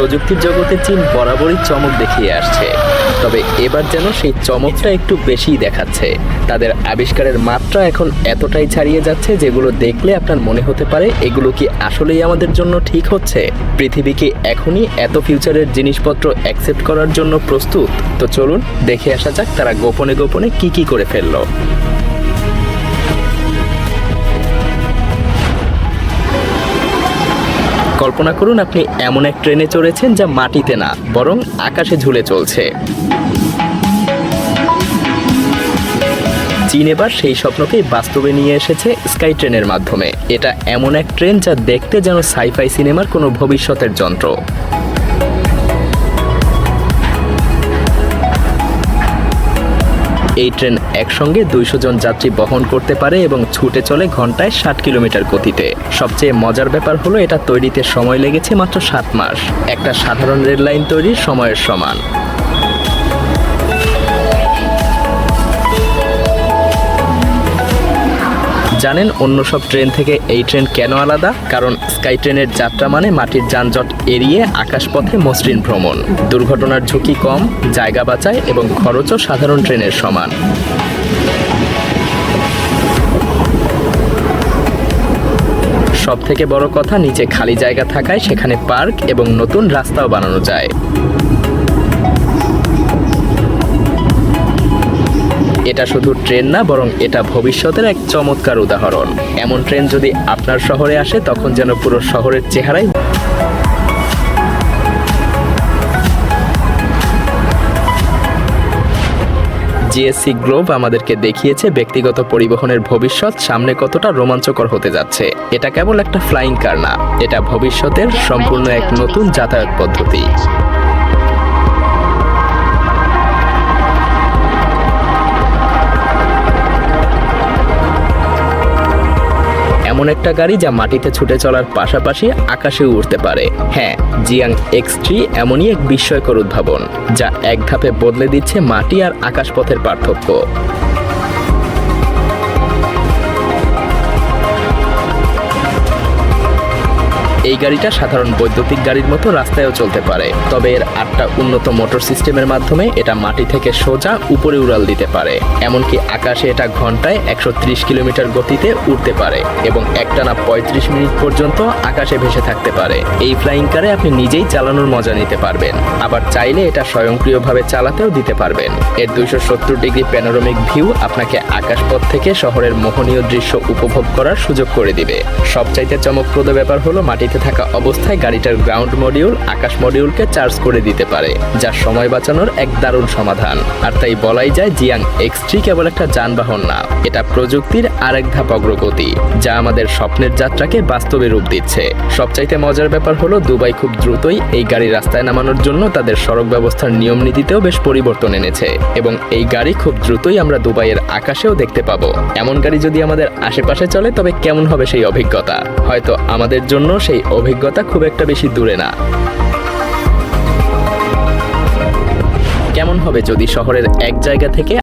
প্রযুক্তির জগতে চীন বরাবরই চমক দেখিয়ে আসছে, তবে এবার যেন সেই চমকটা একটু বেশিই দেখাচ্ছে। তাদের আবিষ্কারের মাত্রা এখন এতটাই ছাড়িয়ে যাচ্ছে যেগুলো দেখলে আপনার মনে হতে পারে এগুলো কি আসলেই আমাদের জন্য ঠিক হচ্ছে। পৃথিবী কি এখনই এত ফিউচারের জিনিসপত্র অ্যাকসেপ্ট করার জন্য প্রস্তুত? তো চলুন দেখে আসা যাক তারা গোপনে গোপনে কি করে ফেললো। কল্পনা করুন আপনি এমন এক ট্রেনে চড়েছেন যা মাটিতে না বরং আকাশে ঝুলে চলছে। চীন এবার সেই স্বপ্নকেই বাস্তবে নিয়ে এসেছে স্কাই ট্রেনের মাধ্যমে। এটা এমন এক ট্রেন যা দেখতে যেন সাইফাই সিনেমার কোনো ভবিষ্যতের যন্ত্র। এই ট্রেন একসঙ্গে 200 জন যাত্রী বহন করতে পারে এবং ছুটে চলে ঘন্টায় 60 কিলোমিটার গতিতে। সবচেয়ে মজার ব্যাপার হলো এটা তৈরিতে সময় লেগেছে মাত্র 7 মাস, একটা সাধারণ রেল লাইন তৈরির সময়ের সমান। জানেন অন্য সব ট্রেন থেকে এই ট্রেন কেন আলাদা? কারণ স্কাই ট্রেনের যাত্রা মানে মাটির যানজট এড়িয়ে আকাশপথে মসৃণ ভ্রমণ। দুর্ঘটনার ঝুঁকি কম, জায়গা বাঁচায় এবং খরচও সাধারণ ট্রেনের সমান। সব থেকে বড় কথা, নিচে খালি জায়গা থাকায় সেখানে পার্ক এবং নতুন রাস্তাও বানানো যায়। এটা শুধু ট্রেন না, বরং এটা ভবিষ্যতের এক চমৎকার উদাহরণ। এমন ট্রেন যদি আপনার শহরে আসে তখন যেন পুরো শহরের চেহারাই জিএসসি গ্লোব আমাদেরকে দেখিয়েছে ব্যক্তিগত পরিবহনের ভবিষ্যৎ সামনে কতটা রোমাঞ্চকর হতে যাচ্ছে। এটা কেবল একটা ফ্লাইং কার না, এটা ভবিষ্যতের সম্পূর্ণ এক নতুন যাতায়াত পদ্ধতি। এমন একটা গাড়ি যা মাটিতে ছুটে চলার পাশাপাশি আকাশে উড়তে পারে। হ্যাঁ, জিয়াং X3 এমনই এক বিস্ময়কর উদ্ভাবন যা এক ধাপে বদলে দিচ্ছে মাটি আর আকাশপথের পার্থক্য। এই গাড়িটা সাধারণ বৈদ্যুতিক গাড়ির মতো রাস্তায়ও চলতে পারে, তবে এর 8টা উন্নত মোটর সিস্টেমের মাধ্যমে এটা মাটি থেকে সোজা উপরে উড়াল দিতে পারে। এমনকি আকাশে এটা ঘন্টায় 130 কিলোমিটার গতিতে উড়তে পারে এবং একটানা 35 মিনিট পর্যন্ত আকাশে ভেসে থাকতে পারে। এই ফ্লাইং কারে আপনি নিজেই চালানোর মজা নিতে পারবেন, আবার চাইলে এটা স্বয়ংক্রিয়ভাবে চালাতেও দিতে পারবেন। এর 270 ডিগ্রি প্যানোরামিক ভিউ আপনাকে আকাশপথ থেকে শহরের মোহনীয় দৃশ্য উপভোগ করার সুযোগ করে দিবে। সবচাইতে চমকপ্রদ ব্যাপার হলো মাটিতে থাকা অবস্থায় গাড়িটার গ্রাউন্ড মডিউল আকাশ মডিউলকে চার্জ করে দিতে পারে, যা সময় বাঁচানোর এক দারুণ সমাধান। আর তাই বলাই যায় জিয়াং X3 কেবল একটা যানবাহন না, এটা প্রযুক্তির আরেক ধাপ অগ্রগতি যা আমাদের স্বপ্নের যাত্রাকে বাস্তবে রূপ দিচ্ছে। সবচাইতে মজার ব্যাপার হলো দুবাই খুব দ্রুতই এই গাড়ি রাস্তায় নামানোর জন্য তাদের সড়ক ব্যবস্থার নিয়ম নীতিতেও বেশ পরিবর্তন এনেছে এবং এই গাড়ি খুব দ্রুতই আমরা দুবাইয়ের আকাশেও দেখতে পাবো। এমন গাড়ি যদি আমাদের আশেপাশে চলে তবে কেমন হবে সেই অভিজ্ঞতা? হয়তো আমাদের জন্য সেই অভিজ্ঞতা খুব একটা বেশি দূরে না। কেমন হবে যদি শহরের এক জায়গা থেকে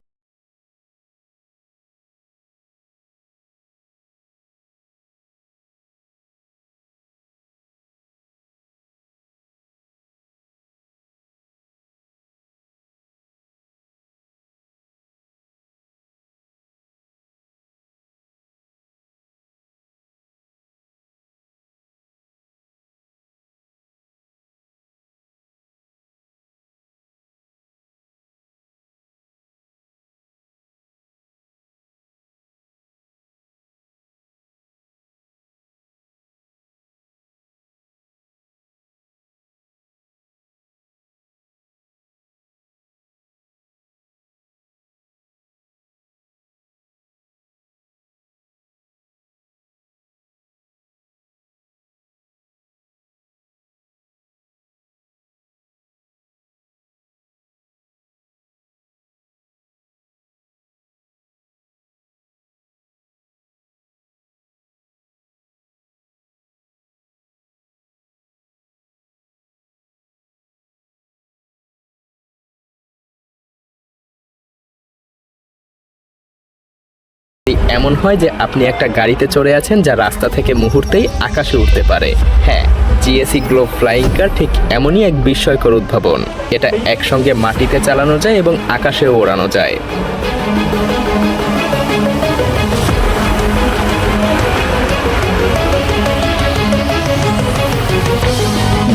এমন হয় যে আপনি একটা গাড়িতে চড়ে আছেন যা রাস্তা থেকে মুহূর্তেই আকাশে উঠতে পারে। হ্যাঁ, জিএসি গ্লোব ফ্লাইং কার ঠিক এমনই এক বিস্ময়কর উদ্ভাবন। এটা একসঙ্গে মাটিতে চালানো যায় এবং আকাশেও ওড়ানো যায়।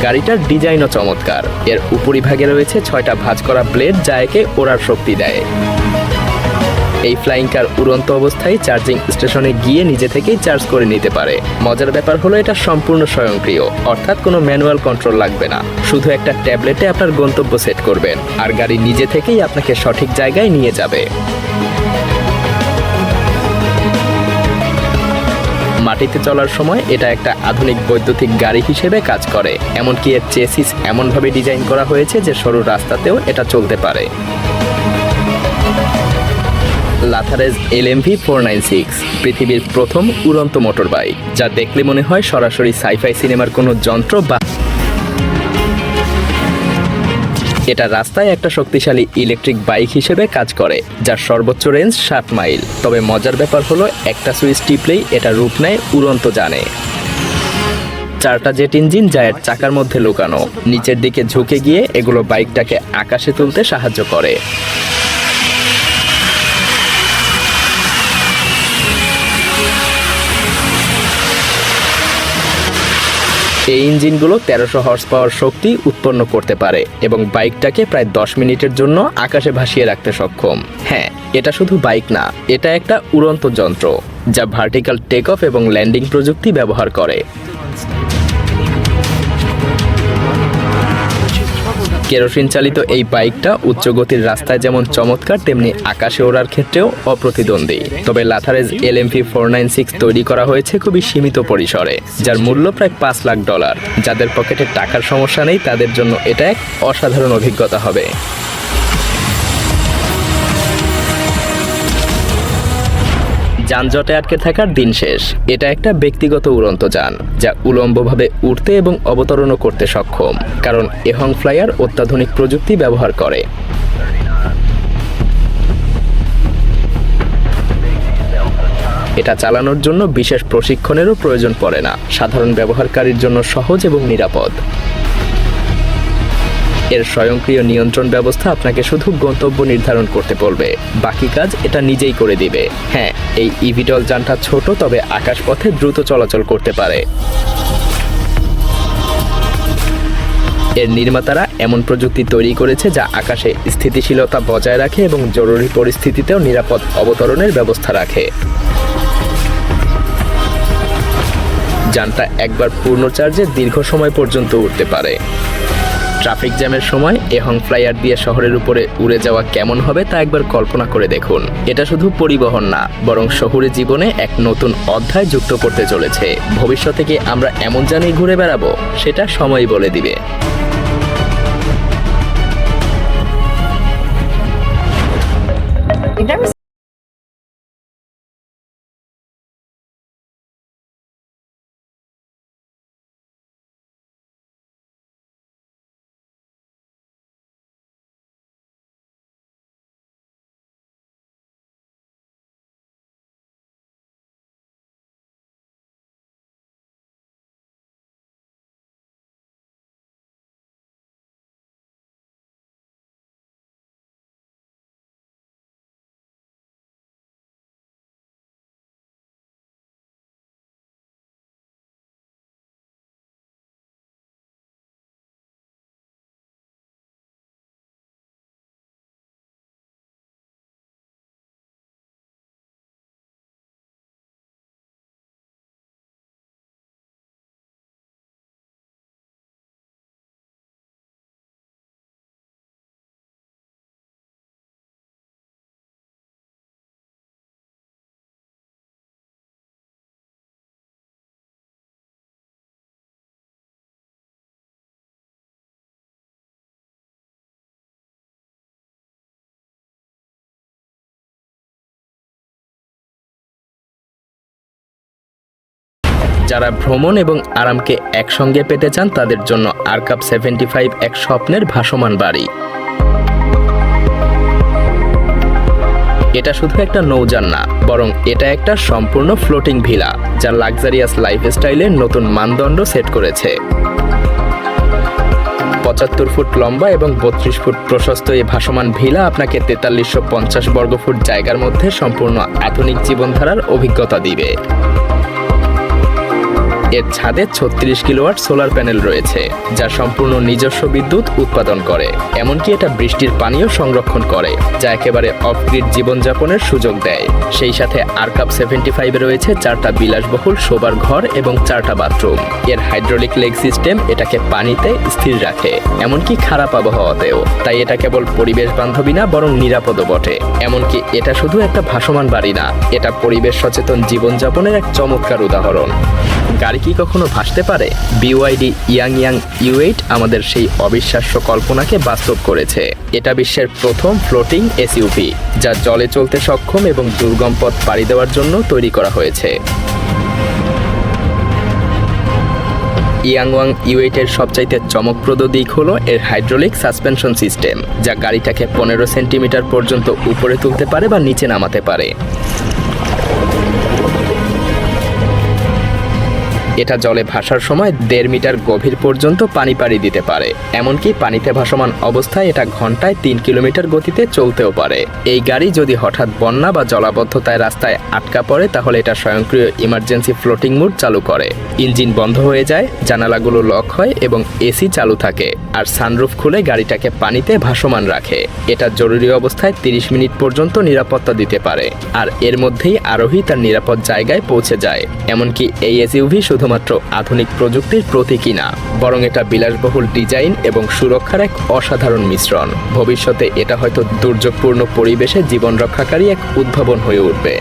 গাড়িটার ডিজাইনও চমৎকার। এর উপরিভাগে রয়েছে 6টা ভাঁজ করা ব্লেড, যা একে ওড়ার শক্তি দেয়। এই ফ্লাইং কার উড়ন্ত অবস্থায় চার্জিং স্টেশনে গিয়ে নিজে থেকেই চার্জ করে নিতে পারে। মজার ব্যাপার হলো এটা সম্পূর্ণ স্বয়ংক্রিয়, অর্থাৎ কোনো ম্যানুয়াল কন্ট্রোল লাগবে না। শুধু একটা ট্যাবলেটে আপনার গন্তব্য সেট করবেন আর গাড়ি নিজে থেকেই আপনাকে সঠিক জায়গায় নিয়ে যাবে। মাটিতে চলার সময় এটা একটা আধুনিক বৈদ্যুতিক গাড়ি হিসেবে কাজ করে। এমনকি এর চেসিস এমনভাবে ডিজাইন করা হয়েছে যে সরু রাস্তাতেও এটা চলতে পারে। লাথারেজ LMV 496 পৃথিবীর প্রথম উড়ন্ত মোটর বাইক, যা দেখলে মনে হয় সরাসরি সাইফাই সিনেমার কোনো যন্ত্র বা এটা রাস্তায় একটা শক্তিশালী ইলেকট্রিক বাইক হিসেবে কাজ করে, যার সর্বোচ্চ রেঞ্জ 7 মাইল। তবে মজার ব্যাপার হলো একটা সুইচ টিপলেই এটা রূপ নেয় উড়ন্ত যানে। 4টা জেট ইঞ্জিন যা এর চাকার মধ্যে লুকানো, নিচের দিকে ঝুঁকে গিয়ে এগুলো বাইকটাকে আকাশে তুলতে সাহায্য করে। এই ইঞ্জিনগুলো 1300 হর্স পাওয়ার শক্তি উৎপন্ন করতে পারে এবং বাইকটাকে প্রায় 10 মিনিটের জন্য আকাশে ভাসিয়ে রাখতে সক্ষম। হ্যাঁ, এটা শুধু বাইক না, এটা একটা উড়ন্ত যন্ত্র যা ভার্টিক্যাল টেক অফ এবং ল্যান্ডিং প্রযুক্তি ব্যবহার করে। কেরোসিন চালিত এই বাইকটা উচ্চ গতির রাস্তায় যেমন চমৎকার, তেমনি আকাশে ওড়ার ক্ষেত্রেও অপ্রতিদ্বন্দ্বী। তবে লাথারেজ LMV 496 তৈরি করা হয়েছে খুবই সীমিত পরিসরে, যার মূল্য প্রায় $5 লাখ। যাদের পকেটে টাকার সমস্যা নেই তাদের জন্য এটা এক অসাধারণ অভিজ্ঞতা হবে। যানজটে আটকে থাকার দিন শেষ। এটা একটা ব্যক্তিগত উড়ন্ত যান যা উলম্বভাবে উঠতে এবং অবতরণও করতে সক্ষম, কারণ এহং ফ্লাইয়ার অত্যাধুনিক প্রযুক্তি ব্যবহার করে। এটা চালানোর জন্য বিশেষ প্রশিক্ষণেরও প্রয়োজন পড়ে না, সাধারণ ব্যবহারকারীর জন্য সহজ এবং নিরাপদ। এর স্বয়ংক্রিয় নিয়ন্ত্রণ ব্যবস্থা আপনাকে শুধু গন্তব্য নির্ধারণ করতে বলবে, বাকি কাজ এটা নিজেই করে দিবে। হ্যাঁ, এই ইভিটল যানটা ছোট, তবে আকাশপথে দ্রুত চলাচল করতে পারে। এর নির্মাতারা এমন প্রযুক্তি তৈরি করেছে যা আকাশে স্থিতিশীলতা বজায় রাখে এবং জরুরি পরিস্থিতিতেও নিরাপদ অবতরণের ব্যবস্থা রাখে। যানটা একবার পূর্ণ চার্জে দীর্ঘ সময় পর্যন্ত উঠতে পারে। ট্রাফিক জ্যামের সময় এহং ফ্লাইয়ার দিয়ে শহরের উপরে উড়ে যাওয়া কেমন হবে তা একবার কল্পনা করে দেখুন। এটা শুধু পরিবহন না, বরং শহুরে জীবনে এক নতুন অধ্যায় যুক্ত করতে চলেছে। ভবিষ্যতে কি আমরা এমন যানেই ঘুরে বেড়াবো, সেটা সময়ই বলে দিবে। যারা ভ্রমণ এবং আরামকে একসঙ্গে পেতে চান তাদের জন্য আরকাব 75 এক স্বপ্নের ভাসমান বাড়ি। এটা শুধু একটা নৌযান না, বরং এটা একটা সম্পূর্ণ ফ্লোটিং ভিলা যা লাক্সারিয়াস লাইফস্টাইলের নতুন মানদণ্ড সেট করেছে। 75 ফুট লম্বা এবং 32 ফুট প্রশস্ত এই ভাসমান ভিলা আপনাকে 4350 বর্গফুট জায়গার মধ্যে সম্পূর্ণ আধুনিক জীবনধারার অভিজ্ঞতা দিবে। এর ছাদে 36 কিলোওয়াট সোলার প্যানেল রয়েছে, যা সম্পূর্ণ নিজস্ব বিদ্যুৎ উৎপাদন করে। এমনকি এটা বৃষ্টির পানিও সংরক্ষণ করে, যা একেবারে অফগ্রিড জীবনযাপনের সুযোগ দেয়। সেই সাথে আরকাপ 75 রয়েছে 4টা বিলাসবহুল শোবার ঘর এবং 4টা বাথরুম। এর হাইড্রোলিক লেগ সিস্টেম এটাকে পানিতে স্থির রাখে, এমনকি খারাপ আবহাওয়াতেও। তাই এটা কেবল পরিবেশ বান্ধবী না, বরং নিরাপদও বটে। এমনকি এটা শুধু একটা ভাসমান বাড়ি না, এটা পরিবেশ সচেতন জীবনযাপনের এক চমৎকার উদাহরণ। গাড়ি কি কখনো ভাসতে পারে? BYD ইয়াং U8 আমাদের সেই অবিশ্বাস্য কল্পনাকে বাস্তব করেছে। এটা বিশ্বের প্রথম ফ্লোটিং SUV, যা জলে চলতে সক্ষম এবং দুর্গম পথ পাড়ি দেওয়ার জন্য তৈরি করা হয়েছে। ইয়াংওয়াং U8 এর সবচাইতে চমকপ্রদ দিক হলো এর হাইড্রোলিক সাসপেনশন সিস্টেম, যা গাড়িটাকে 15 সেন্টিমিটার পর্যন্ত উপরে তুলতে পারে বা নিচে নামাতে পারে। এটা জলে ভাসার সময় 1.5 মিটার গভীর পর্যন্ত পানি পাড়ি দিতে পারে। এমনকি পানিতে ভাসমান অবস্থায় এটা ঘন্টায় 3 কিলোমিটার গতিতে চলতেও পারে। এই গাড়ি যদি হঠাৎ বন্যা বা জলাবদ্ধতায় রাস্তায় আটকা পড়ে, তাহলে এটা স্বয়ংক্রিয় ইমার্জেন্সি ফ্লোটিং মোড চালু করে। ইঞ্জিন বন্ধ হয়ে যায়, জানালাগুলো লক হয় এবং এসি চালু থাকে, আর সানরুফ খুলে গাড়িটাকে পানিতে ভাসমান রাখে। এটা জরুরি অবস্থায় 30 মিনিট পর্যন্ত নিরাপত্তা দিতে পারে, আর এর মধ্যেই আরোহী তার নিরাপদ জায়গায় পৌঁছে যায়। এমনকি এই SUV শুধুমাত্র আধুনিক প্রযুক্তির প্রতীকই না, বরং এটা বিলাসবহুল ডিজাইন এবং সুরক্ষার এক অসাধারণ মিশ্রণ। ভবিষ্যতে এটা হয়তো দুর্যোগপূর্ণ পরিবেশে জীবন রক্ষাকারী এক উদ্ভাবন হয়ে উঠবে।